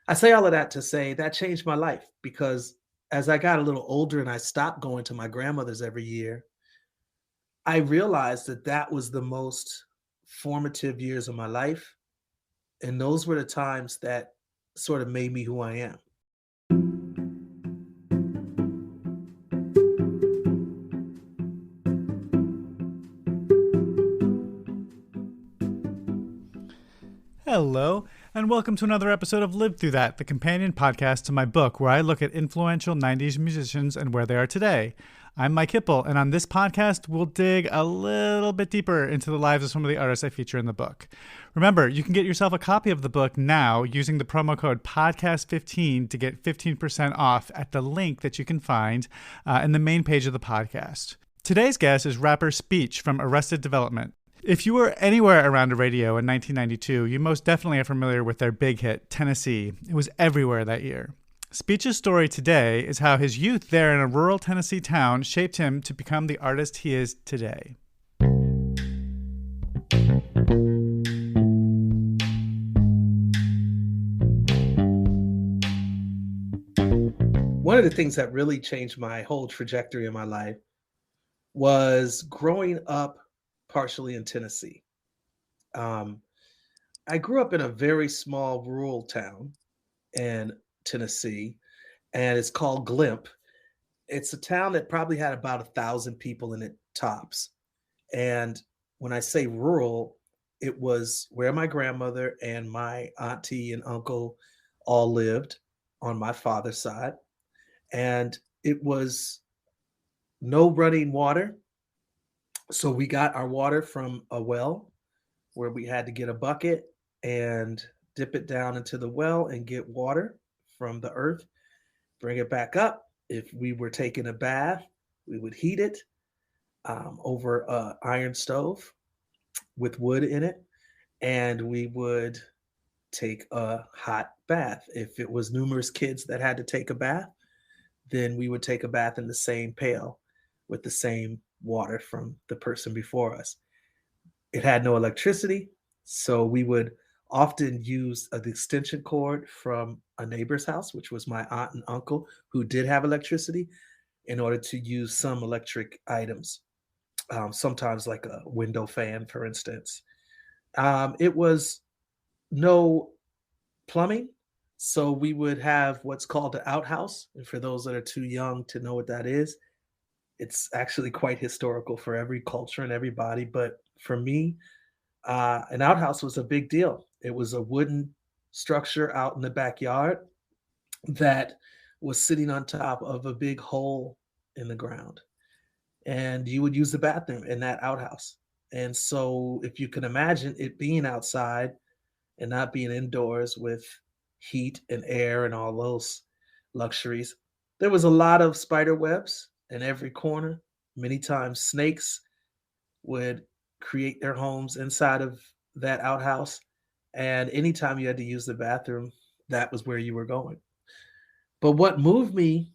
I say all of that to say that changed my life because as I got a little older and I stopped going to my grandmother's every year, I realized that that was the most formative years of my life. And those were the times that sort of made me who I am. Hello, and welcome to another episode of Live Through That, the companion podcast to my book where I look at influential 90s musicians and where they are today. I'm Mike Hipple, and on this podcast, we'll dig a little bit deeper into the lives of some of the artists I feature in the book. Remember, you can get yourself a copy of the book now using the promo code PODCAST15 to get 15% off at the link that you can find in the main page of the podcast. Today's guest is rapper Speech from Arrested Development. If you were anywhere around a radio in 1992, you most definitely are familiar with their big hit, Tennessee. It was everywhere that year. Speech's story today is how his youth there in a rural Tennessee town shaped him to become the artist he is today. One of the things that really changed my whole trajectory in my life was growing up partially in Tennessee. Um, I grew up in a very small rural town in Tennessee, and it's called Glimp. It's a town that probably had about 1,000 people in it tops. And when I say rural, it was where my grandmother and my auntie and uncle all lived on my father's side. And it was no running water. So we got our water from a well where we had to get a bucket and dip it down into the well and get water from the earth, bring it back up. If we were taking a bath, we would heat it over an iron stove with wood in it, and we would take a hot bath. If it was numerous kids that had to take a bath, then we would take a bath in the same pail with the same water from the person before us. It had no electricity, so we would often use the extension cord from a neighbor's house, which was my aunt and uncle who did have electricity, in order to use some electric items, sometimes like a window fan, for instance. It was no plumbing, so we would have what's called an outhouse. And for those that are too young to know what that is, it's actually quite historical for every culture and everybody. But for me, an outhouse was a big deal. It was a wooden structure out in the backyard that was sitting on top of a big hole in the ground. And you would use the bathroom in that outhouse. And so, if you can imagine it being outside and not being indoors with heat and air and all those luxuries, there was a lot of spider webs in every corner. Many times, snakes would create their homes inside of that outhouse. And anytime you had to use the bathroom, that was where you were going. But what moved me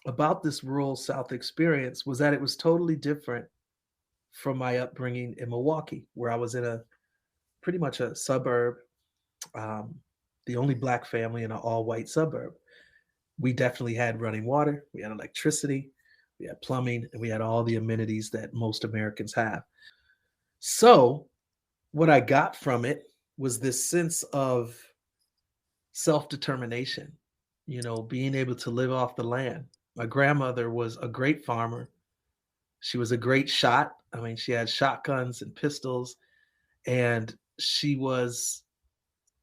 about this rural South experience was that it was totally different from my upbringing in Milwaukee, where I was in a pretty much a suburb, um, the only black family in an all white suburb. We definitely had running water, we had electricity, we had plumbing, and we had all the amenities that most Americans have. So, what I got from it was this sense of self determination, being able to live off the land. My grandmother was a great farmer. She was a great shot. I mean, she had shotguns and pistols, and she was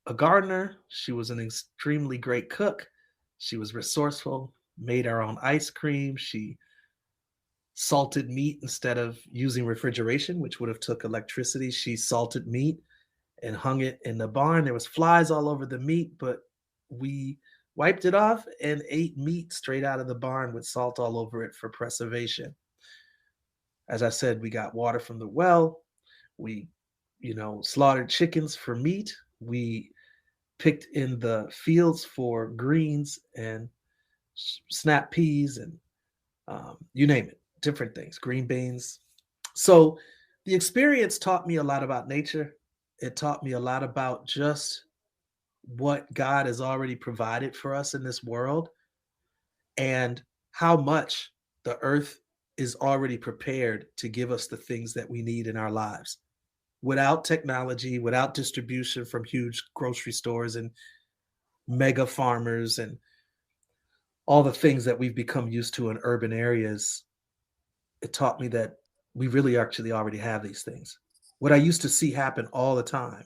a gardener. She was an extremely great cook. She was resourceful, made her own ice cream. She salted meat instead of using refrigeration, which would have took electricity. She salted meat and hung it in the barn. There was flies all over the meat, but we wiped it off and ate meat straight out of the barn with salt all over it for preservation. As I said, we got water from the well. We, slaughtered chickens for meat. We picked in the fields for greens and snap peas and you name it, different things, green beans. So the experience taught me a lot about nature. It taught me a lot about just what God has already provided for us in this world and how much the earth is already prepared to give us the things that we need in our lives without technology, without distribution from huge grocery stores and mega farmers and all the things that we've become used to in urban areas. It taught me that we really actually already have these things. What I used to see happen all the time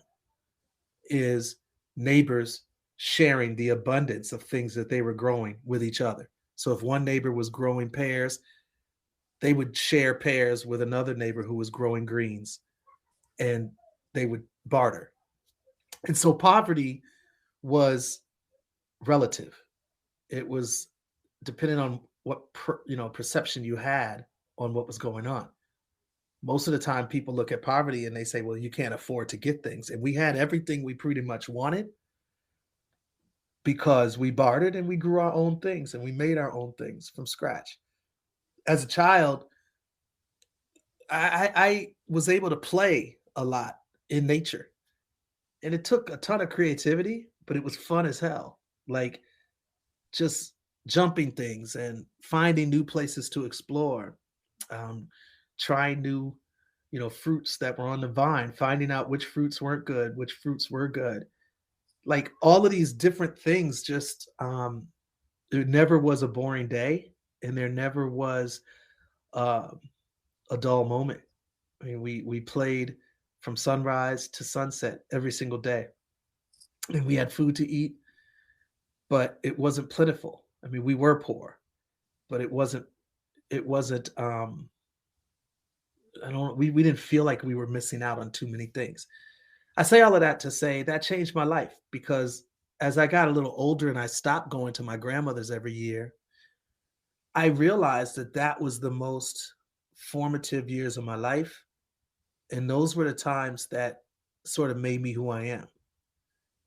is neighbors sharing the abundance of things that they were growing with each other. So if one neighbor was growing pears, they would share pears with another neighbor who was growing greens and they would barter. And so poverty was relative. It was depending on what perception you had on what was going on. Most of the time people look at poverty and they say, well, you can't afford to get things. And we had everything we pretty much wanted because we bartered and we grew our own things and we made our own things from scratch. As a child, I was able to play a lot in nature. And it took a ton of creativity, but it was fun as hell. Like just jumping things and finding new places to explore, trying new, fruits that were on the vine, finding out which fruits weren't good, which fruits were good. Like all of these different things, just there never was a boring day, and there never was uh, a dull moment. I mean, we played from sunrise to sunset every single day, and we had food to eat, but it wasn't plentiful. I mean, we were poor, but it wasn't I don't we didn't feel like we were missing out on too many things. I say all of that to say that changed my life because as I got a little older and I stopped going to my grandmother's every year, I realized that that was the most formative years of my life. And those were the times that sort of made me who I am.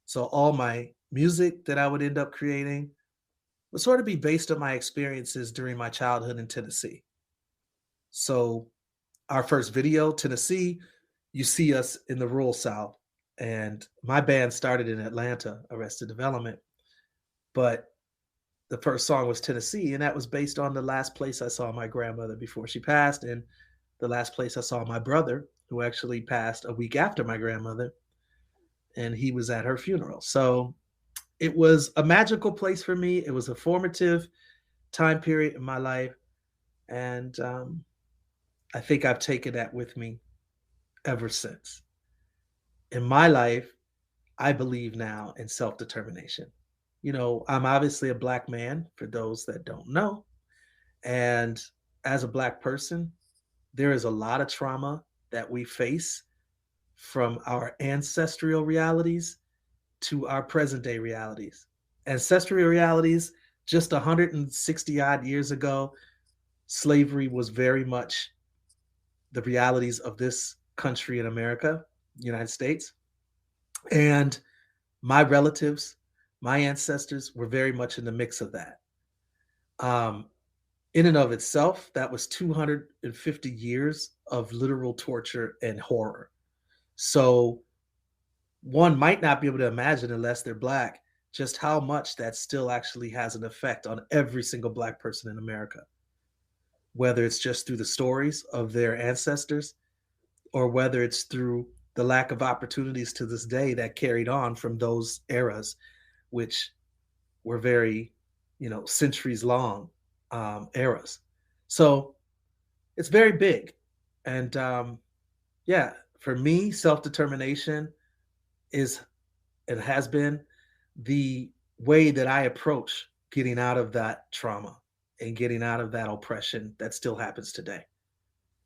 So all my music that I would end up creating would sort of be based on my experiences during my childhood in Tennessee. So our first video, Tennessee, you see us in the rural South. And my band started in Atlanta, Arrested Development. But the first song was Tennessee, and that was based on the last place I saw my grandmother before she passed, and the last place I saw my brother, who actually passed a week after my grandmother, and he was at her funeral. So it was a magical place for me. It was a formative time period in my life, and I think I've taken that with me ever since. In my life, I believe now in self determination. I'm obviously a Black man, for those that don't know. And as a Black person, there is a lot of trauma that we face from our ancestral realities to our present day realities. Ancestral realities, just 160 odd years ago, slavery was very much the realities of this country in America, United States. And my relatives, my ancestors were very much in the mix of that. Um, in and of itself, that was 250 years of literal torture and horror. So one might not be able to imagine, unless they're Black, just how much that still actually has an effect on every single Black person in America, whether it's just through the stories of their ancestors or whether it's through the lack of opportunities to this day that carried on from those eras, which were very, centuries long eras. So it's very big. And yeah, for me, self determination is and has been the way that I approach getting out of that trauma and getting out of that oppression that still happens today.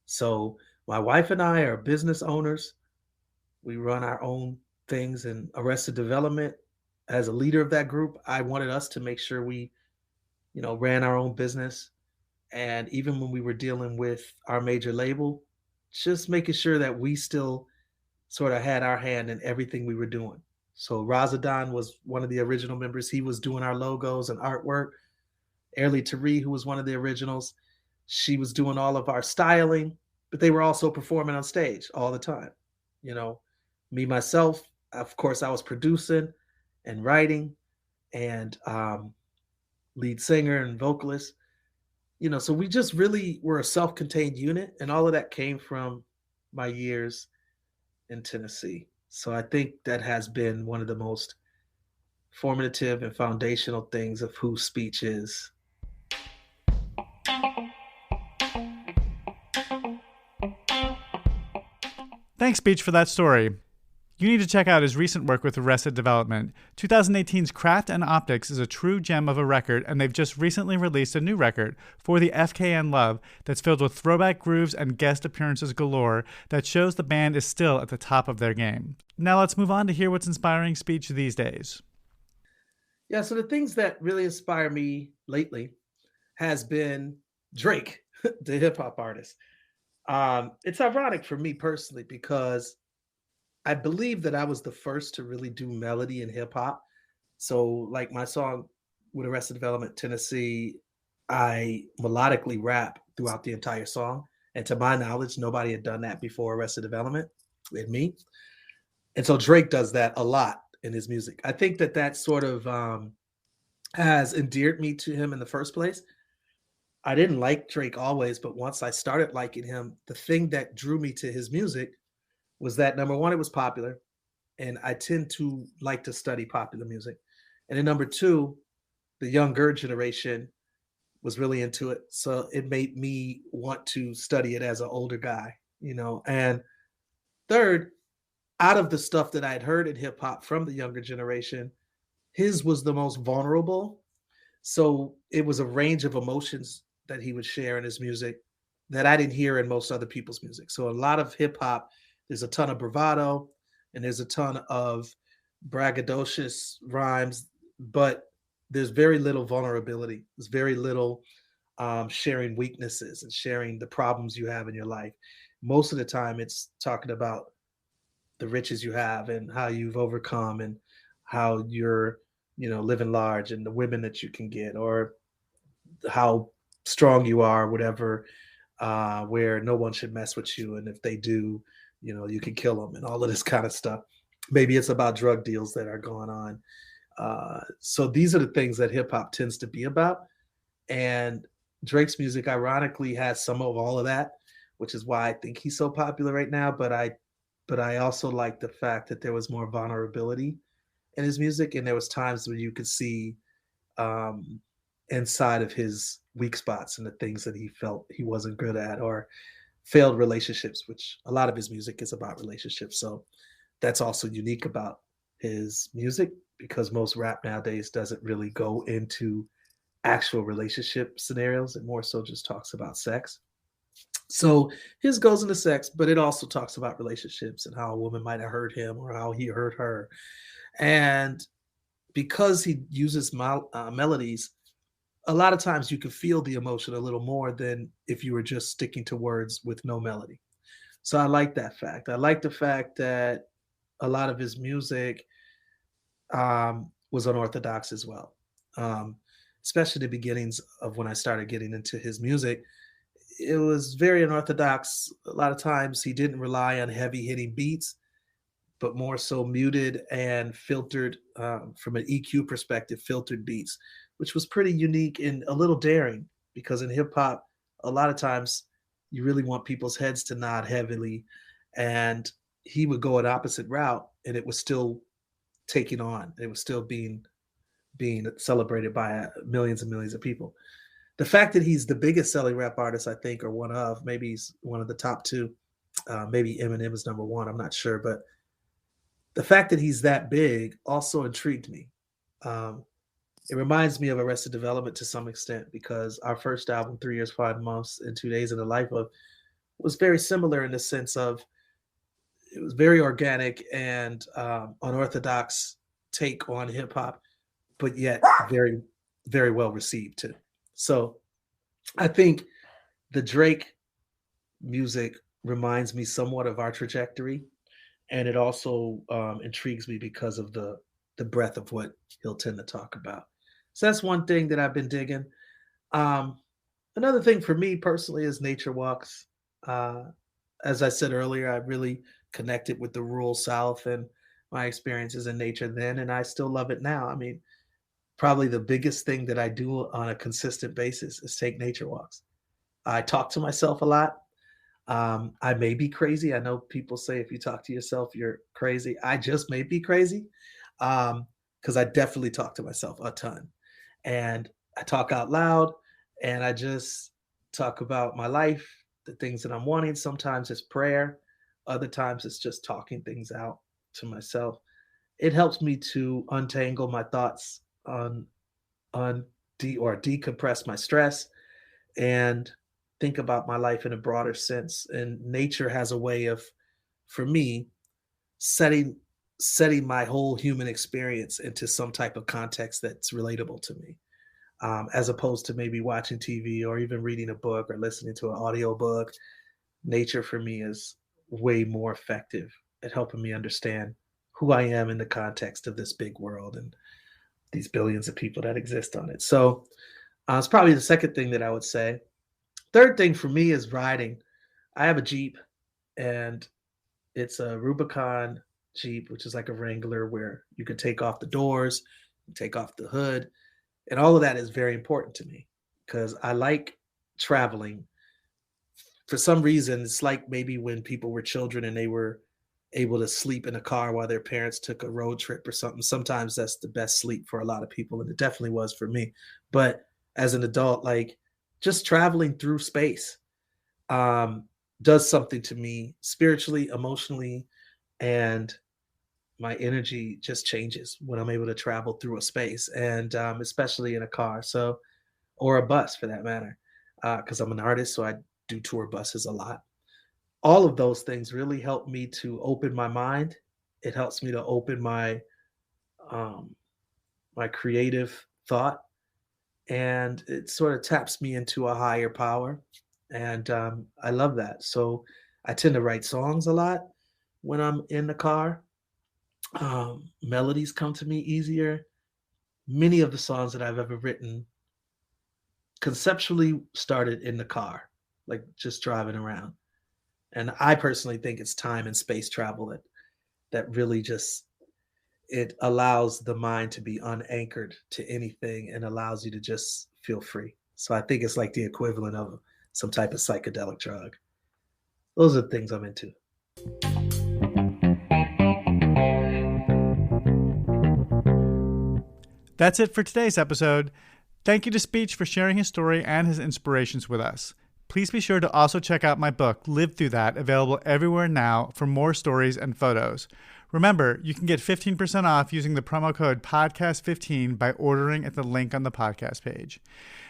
So my wife and I are business owners. We run our own things in Arrested Development. As a leader of that group, I wanted us to make sure we, ran our own business. And even when we were dealing with our major label, just making sure that we still sort of had our hand in everything we were doing. So Razadon was one of the original members. He was doing our logos and artwork. Airly Tari, who was one of the originals, she was doing all of our styling, but they were also performing on stage all the time. Me, myself, of course, I was producing, and writing and lead singer and vocalist. So we just really were a self-contained unit, and all of that came from my years in Tennessee. So I think that has been one of the most formative and foundational things of who Speech is. Thanks, Speech, for that story. You need to check out his recent work with Arrested Development. 2018's Craft and Optics is a true gem of a record, and they've just recently released a new record, For the FKN Love, that's filled with throwback grooves and guest appearances galore that shows the band is still at the top of their game. Now let's move on to hear what's inspiring Speech these days. Yeah, so the things that really inspire me lately has been Drake, the hip-hop artist. It's ironic for me personally because I believe that I was the first to really do melody in hip hop. So, like my song with Arrested Development, Tennessee, I melodically rap throughout the entire song. And to my knowledge, nobody had done that before Arrested Development with me. And so Drake does that a lot in his music. I think that sort of has endeared me to him in the first place. I didn't like Drake always, but once I started liking him, the thing that drew me to his music was that number one, it was popular, and I tend to like to study popular music. And then number two, the younger generation was really into it. So it made me want to study it as an older guy, And third, out of the stuff that I'd heard in hip hop from the younger generation, his was the most vulnerable. So it was a range of emotions that he would share in his music that I didn't hear in most other people's music. So a lot of hip hop, there's a ton of bravado and there's a ton of braggadocious rhymes, but there's very little vulnerability. There's very little sharing weaknesses and sharing the problems you have in your life. Most of the time, it's talking about the riches you have and how you've overcome and how you're, living large and the women that you can get or how strong you are, whatever, where no one should mess with you. And if they do, you can kill them and all of this kind of stuff. Maybe it's about drug deals that are going on. So these are the things that hip hop tends to be about. And Drake's music, ironically, has some of all of that, which is why I think he's so popular right now. But I also like the fact that there was more vulnerability in his music, and there was times where you could see inside of his weak spots and the things that he felt he wasn't good at or failed relationships, which a lot of his music is about relationships. So that's also unique about his music because most rap nowadays doesn't really go into actual relationship scenarios. It more so just talks about sex. So his goes into sex, but it also talks about relationships and how a woman might have hurt him or how he hurt her. And because he uses melodies, a lot of times you can feel the emotion a little more than if you were just sticking to words with no melody. So I like that fact. I like the fact that a lot of his music was unorthodox as well, especially the beginnings of when I started getting into his music. It was very unorthodox. A lot of times he didn't rely on heavy hitting beats, but more so muted and filtered from an EQ perspective, filtered beats, which was pretty unique and a little daring because in hip hop, a lot of times you really want people's heads to nod heavily. And he would go an opposite route and it was still taking on. It was still being celebrated by millions and millions of people. The fact that he's the biggest selling rap artist, I think, or one of, maybe he's one of the top two, maybe Eminem is number one, I'm not sure, but the fact that he's that big also intrigued me. It reminds me of Arrested Development to some extent because our first album, 3 Years, 5 Months, and 2 Days in the Life of, was very similar in the sense of it was very organic and unorthodox take on hip hop, but yet very, very well received too. So I think the Drake music reminds me somewhat of our trajectory, and it also intrigues me because of the breadth of what he'll tend to talk about. So that's one thing that I've been digging. Another thing for me personally is nature walks. As I said earlier, I really connected with the rural South, and my experiences in nature then, and I still love it now. I mean, probably the biggest thing that I do on a consistent basis is take nature walks. I talk to myself a lot. I may be crazy. I know people say if you talk to yourself, you're crazy. I just may be crazy because I definitely talk to myself a ton. And I talk out loud and I just talk about my life, the things that I'm wanting. Sometimes it's prayer, other times it's just talking things out to myself. It helps me to untangle my thoughts on or decompress my stress and think about my life in a broader sense. And nature has a way of, for me, setting setting my whole human experience into some type of context that's relatable to me, as opposed to maybe watching TV or even reading a book or listening to an audio book. Nature for me is way more effective at helping me understand who I am in the context of this big world and these billions of people that exist on it. So it's probably the second thing that I would say. Third thing for me is riding. I have a Jeep and it's a Rubicon Jeep, which is like a Wrangler where you can take off the doors, take off the hood, and all of that is very important to me because I like traveling. For some reason, it's like maybe when people were children and they were able to sleep in a car while their parents took a road trip or something. Sometimes that's the best sleep for a lot of people, and it definitely was for me. But as an adult, like just traveling through space um, does something to me spiritually, emotionally, and my energy just changes when I'm able to travel through a space, and especially in a car, so or a bus for that matter, because I'm an artist, so I do tour buses a lot. All of those things really help me to open my mind. It helps me to open um, my creative thought, and it sort of taps me into a higher power, and I love that. So I tend to write songs a lot when I'm in the car. Melodies come to me easier. Many of the songs that I've ever written conceptually started in the car, like just driving around. And I personally think it's time and space travel that really just it allows the mind to be unanchored to anything and allows you to just feel free. So I think it's like the equivalent of some type of psychedelic drug. Those are the things I'm into. That's it for today's episode. Thank you to Speech for sharing his story and his inspirations with us. Please be sure to also check out my book, Live Through That, available everywhere now for more stories and photos. Remember, you can get 15% off using the promo code podcast15 by ordering at the link on the podcast page.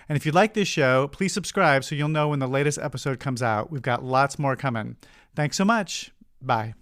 And if you like this show, please subscribe so you'll know when the latest episode comes out. We've got lots more coming. Thanks so much. Bye.